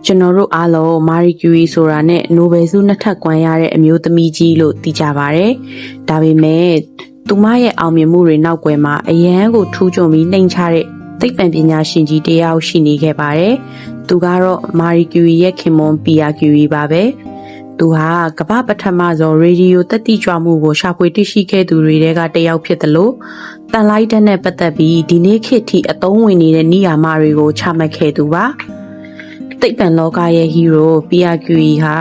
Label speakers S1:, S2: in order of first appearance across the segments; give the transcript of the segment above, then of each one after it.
S1: ကျွန်တော်တို့အားလုံးမာရီကျူရီဆိုတာနဲ့နိုဘယ်ဆုနှစ်ထပ်ကွမ်းရတဲ့အမျိုးသမီးကြီးလို့သိကြပါတယ်။ဒါပေမဲ့သူမရဲ့အောင်မြင်မှုတွေနောက်ကွယ်မှာအရန်ကိုထူးချွန်ပြီးနှိမ်ချတဲ့သိပ္ပံပညာရှင်ကြီးတစ်ယောက်ရှိနေခဲ့ပါတယ်။သူကတော့မာရီကျူရီရဲ့ခင်မွန်ပီယာကျူရီပါပဲ။သူဟာကမ္ဘာပထမဆုံးရေဒီယိုသက်တိကြွမှုကိုရှာဖွေတွေ့ရှိခဲ့သူတွေထဲကတစ်ယောက်ဖြစ်တယ်လို့တန်လိုက်တဲ့နဲ့ပတ်သက်ပြီးဒီနေ့ခေတ်ထိအသုံးဝင်နေတဲ့နေရာမတွေကိုချမှတ်ခဲ့သူပါ။သိပ္ပံလောကရဲ့ဟီးရိုပီယာကျူရီဟာ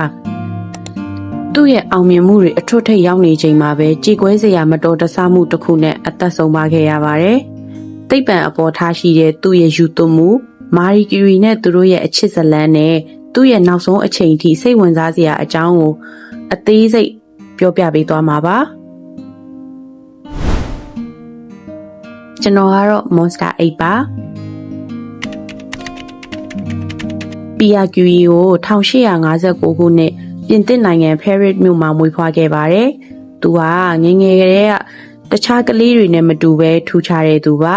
S1: သူ့ရဲ့အောင်မြင်မှုတွေအထွတ်ထိပ်ရောက်နေချိန်မှာပဲကြေကွဲစရာမတော်တဆမှုတစ်ခုနဲ့အသက်ဆုံးပါခဲ့ရပါတယ်။သိပ္ပံအပေါ်ထားရှိတဲ့သူ့ရဲ့ယူသွမှုမာရီကျူရီနဲ့သူတို့ရဲ့အချစ်ဇလန်းနဲ့သူ့ရဲ့နောက်ဆုံးအချိန်ထိစိတ်ဝင်စားစရာအကြောင်းကိုအသေးစိတ်ပြောပြပေးသွားမှာပါ။ကျွန်တော်ကတော့ Monster 8 ပါ။ပီယာကျူရီကို1859ခုနှစ်ပြင်သစ်နိုင်ငံဖဲရစ်မြို့မှာမွေးဖွားခဲ့ပါတယ်။သူဟာငယ်ငယ်ကတည်းကတခြားကလေးတွေနဲ့မတူဘဲထူးခြားတဲ့သူပါ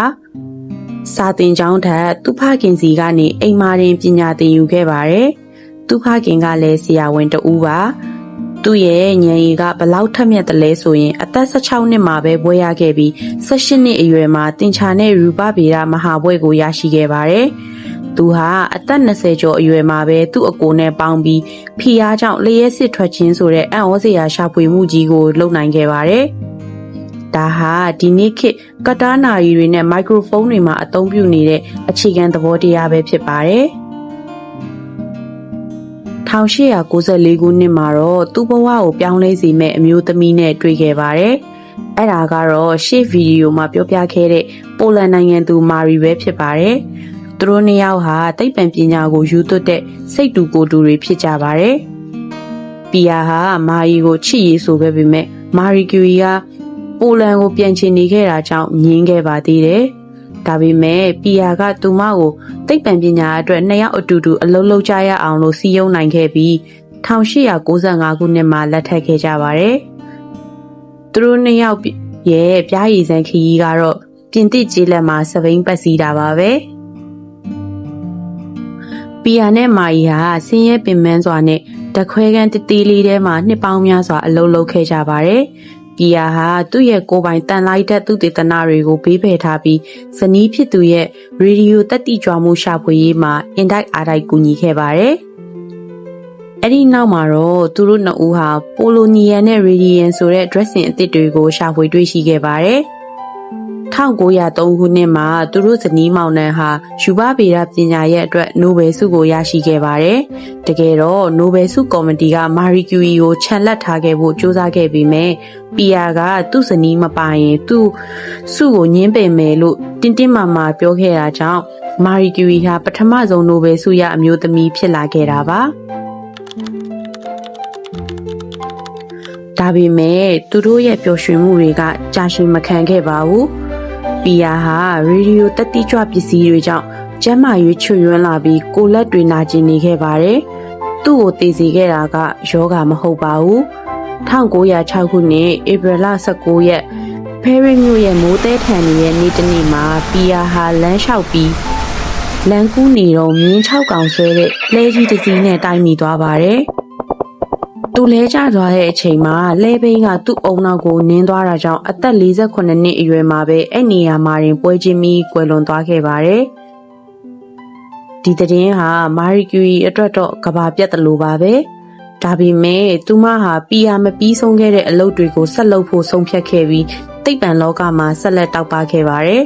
S1: ။စာသင်ကျောင်းထက်သူ့ဖခင်စီကနေအိမ်မာတင်ပညာသင်ယူခဲ့ပါတယ်။သူ့ဖခင်ကလည်းဆရာဝန်တဦးပါ။သူ့ရဲ့ဉာဏ်ရည်ကဘလောက်ထက်မြက်တယ်လဲဆိုရင်အသက်16နှစ်မှာပဲဘွဲရခဲ့ပြီး18နှစ်အရွယ်မှာသင်္ချာနဲ့ရူပဗေဒမဟာဘွဲကိုရရှိခဲ့ပါတယ်။သူဟာအသက်20ကျော်အရွယ်မှာပဲသူ့အကိုနဲ့ပေါင်းပြီးဖီအားကြောင့်လျှက်စစ်ထွက်ခြင်းဆိုတဲ့အံ့ဩစရာရှာဖွေမှုကြီးကိုလုပ်နိုင်ခဲ့ပါတယ်။ဒါဟာဒီနေ့ခေတ်ကတားနာရီတွေနဲ့မိုက်ခရိုဖုန်းတွေမှာအသုံးပြုနေတဲ့အခြေခံသဘောတရားပဲဖြစ်ပါတယ်။1894ခုနှစ်မှာတော့သူ့ဘဝကိုပြောင်းလဲစေမဲ့အမျိုးသမီးနဲ့တွေ့ခဲ့ပါတယ်။အဲ့ဒါကတော့ရှေ့ဗီဒီယိုမှာပြောပြခဲ့တဲ့ပိုလန်နိုင်ငံသူမာရီပဲဖြစ်ပါတယ်။သူတို့နှစ်ယောက်ဟာသိပ္ပံပညာကိုယူသွတ်တဲ့စိတ်တူကိုယ်တူတွေဖြစ်ကြပါတယ်။ပီယာဟာမာရီကိုချစ်ရည်ဆိုခဲ့ပေမဲ့မာရီကျူရီကပိုလန်ကိုပြန်ချင်နေခဲ့တာကြောင့်ငြင်းခဲ့ပါသေးတယ်။ဒါပေမဲ့ပီယာကသူမကိုသိပ္ပံပညာအတွက်နှစ်ယောက်အတူတူအလုပ်လုပ်ကြရအောင်လို့စီးရုံးနိုင်ခဲ့ပြီး1895ခုနှစ်မှာလက်ထပ်ခဲ့ကြပါတယ်။သူတို့နှစ်ယောက်ရဲ့ပြားရည်စံခရီးကတော့ပြင်သစ်ကျေးလက်မှာစပိန်ပတ်စည်းတာပါပဲ။ပီယာနဲ့မာရီဟာဆင်းရဲပင်ပန်းစွာနဲ့တခွဲခန်းတေးလေးထဲမှာနှစ်ပေါင်းများစွာအလုပ်လုပ်ခဲ့ကြပါတယ်။ပီယာဟာသူ့ရဲ့ကိုယ်ပိုင်တန်လိုက်တဲ့သူတေသနာတွေကိုဘေးဖယ်ထားပြီးဇနီးဖြစ်သူရဲ့ရေဒီယိုသက်တိကြွမှုရှာဖွေရေးမှာအင်တိုက်အားတိုက်ကူညီခဲ့ပါတယ်။အဲ့ဒီနောက်မှာတော့သူတို့နှစ်ဦးဟာပိုလိုနီယန်နဲ့ရေဒီယန်ဆိုတဲ့ dressing အသစ်တွေကိုရှာဖွေတွေ့ရှိခဲ့ပါတယ်။1903ခုနှစ်မှာသူတို့ဇနီးမောင်နှံဟာယူပဗေဒပညာရဲ့အတွက်နိုဘယ်ဆုကိုရရှိခဲ့ပါတယ်။တကယ်တော့နိုဘယ်ဆုကော်မတီကမာရီကျူရီကိုချန်လက်ထားခဲ့ဖို့ကြိုးစားခဲ့ပေမဲ့ပီယာကသူ့ဇနီးမပါရင်သူ့ဆုကိုညှင်းပယ်မယ်လို့တင်းမာမာပြောခဲ့တာကြောင့်မာရီကျူရီဟာပထမဆုံးနိုဘယ်ဆုရအမျိုးသမီးဖြစ်လာခဲ့တာပါ။ဒါပေမဲ့သူတို့ရဲ့ပျော်ရွှင်မှုတွေကကြာရှည်မခံခဲ့ပါဘူး။ပီယာဟာရေဒီယိုသက်တိကြွပစ္စည်းတွေကြောင့်ကျန်းမာရေးချွတ်ယွင်းလာပြီးကိုယ်လက်တွေနာကျင်နေခဲ့ပါတယ်။သူ့ကိုသေစေခဲ့တာကယောဂမဟုတ်ပါဘူး။1906ခုနှစ်ဧပြီလ19ရက်ဖဲရစ်မြို့ရဲ့မိုးတဲထန်နေတဲ့နေ့တစ်နေ့မှာပီယာဟာလမ်းလျှောက်ပြီးလမ်းကူးနေတော့မြင်း6ကောင်ဆွဲတဲ့လှဲကြီးတစ်စီးနဲ့တိုက်မိသွားပါတယ်။သူလဲကျသွားတဲ့အချိန်မှာလဲဘိန်းကသူ့အုံနောက်ကိုနင်းသွားတာကြောင့်အသက်48နှစ်အရွယ်မှာပဲအဲ့နေရာမှာတင်ပွဲချင်းပြီးကွယ်လွန်သွားခဲ့ပါတယ်။ဒီသတင်းဟာမာရီကျူရီအတွက်တော့ကဘာပြတ်တယ်လို့ပါပဲ။ဒါပေမဲ့သူမဟာပီယာမပြီးဆုံးခဲ့တဲ့အလုပ်တွေကိုဆက်လုပ်ဖို့ဆုံးဖြတ်ခဲ့ပြီးသိပ္ပံလောကမှာဆက်လက်တောက်ပခဲ့ပါတယ်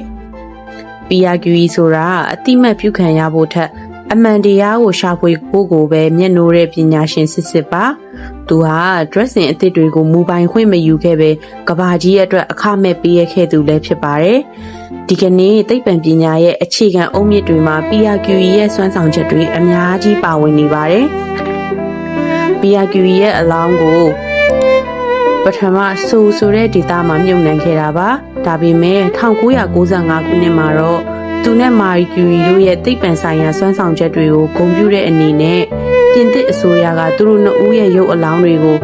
S1: ။ပီယာကျူရီဆိုတာအတိမတ်ပြုခံရဖို့ထက်အမှန်တရားကိုရှာဖွေဖို့ကိုပဲမျက်နှိုးတဲ့ပညာရှင်စစ်ပါသူဟာ dressing အသစ်တွေကိုမူပိုင်ခွင့်မယူခဲ့ပဲကဘာကြီးအတွက်အခမဲ့ပေးရခဲ့သူလည်းဖြစ်ပါတယ်ဒီကနေ့သိပ္ပံပညာရဲ့အခြေခံအုတ်မြစ်တွေမှာပီယာကျူရီရဲ့စွမ်းဆောင်ချက်တွေအများကြီးပါဝင်နေပါတယ်ပီယာကျူရီရဲ့အလောင်းကိုပထမဆိုတဲ့ဒေတာမှာမြုပ်နှံခဲ့တာပါဒါပေမဲ့1995ခုနှစ်မှာတော့သူနဲ့မာရီကျူရီတို့ရဲ့သိပ္ပံဆိုင်ရာစွမ်းဆောင်ချက်တွေကိုဂုဏ်ပြုတဲ့အနေနဲ့ပြင်သစ်အစိုးရကသူတို့နှစ်ဦးရဲ့ရုပ်အလောင်းတွေကို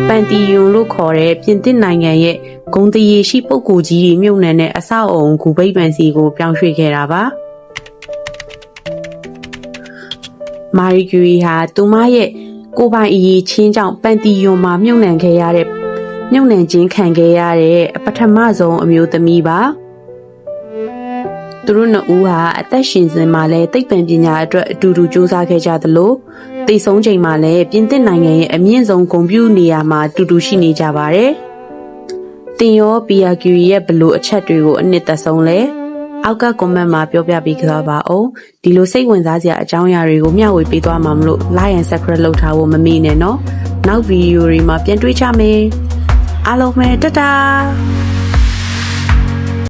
S1: ပန်တီယွန်လို့ခေါ်တဲ့ပြင်သစ်နိုင်ငံရဲ့ဂုဏ်သရေရှိပုဂ္ဂိုလ်ကြီးတွေမြုပ်နှံတဲ့အဆောက်အအုံဂူဗိမ္မာန်စီကိုပြောင်းရွှေ့ခဲ့တာပါ မာရီကျူရီဟာသူမရဲ့ကိုပိုင်အရေးချင်းကြောင့်ပန်တီယွန်မှာမြုပ်နှံခြင်းခံခဲ့ရတဲ့ပထမဆုံးအမျိုးသမီးပါသူတို့နှစ်ဦးဟာအသက်ရှင်စဉ်မှာလည်းသိပ္ပံပညာအတွက်အတူတူစူးစမ်းခဲ့ကြသလိုသိဆုံးချိန်မှာလည်းပြင်သစ်နိုင်ငံရဲ့အမြင့်ဆုံးဂုဏ်ပြုနေရာမှာတူတူရှိနေကြပါတယ်တင်ရောပီယာကျူရီရဲ့ဘလို့အချက်တွေကိုအနှစ်သက်ဆုံးလဲအောက်က comment မှာပြောပြပေးကြပါဦးဒီလိုစိတ်ဝင်စားစရာအကြောင်းအရာတွေကိုမျှဝေပေးသွားမှာမလို့ like and subscribe လုပ်ထားဖို့မမေ့နဲ့နော်နောက်ဗီဒီယိုတွေမှာပြန်တွေ့ကြမယ်အားလုံးပဲတတား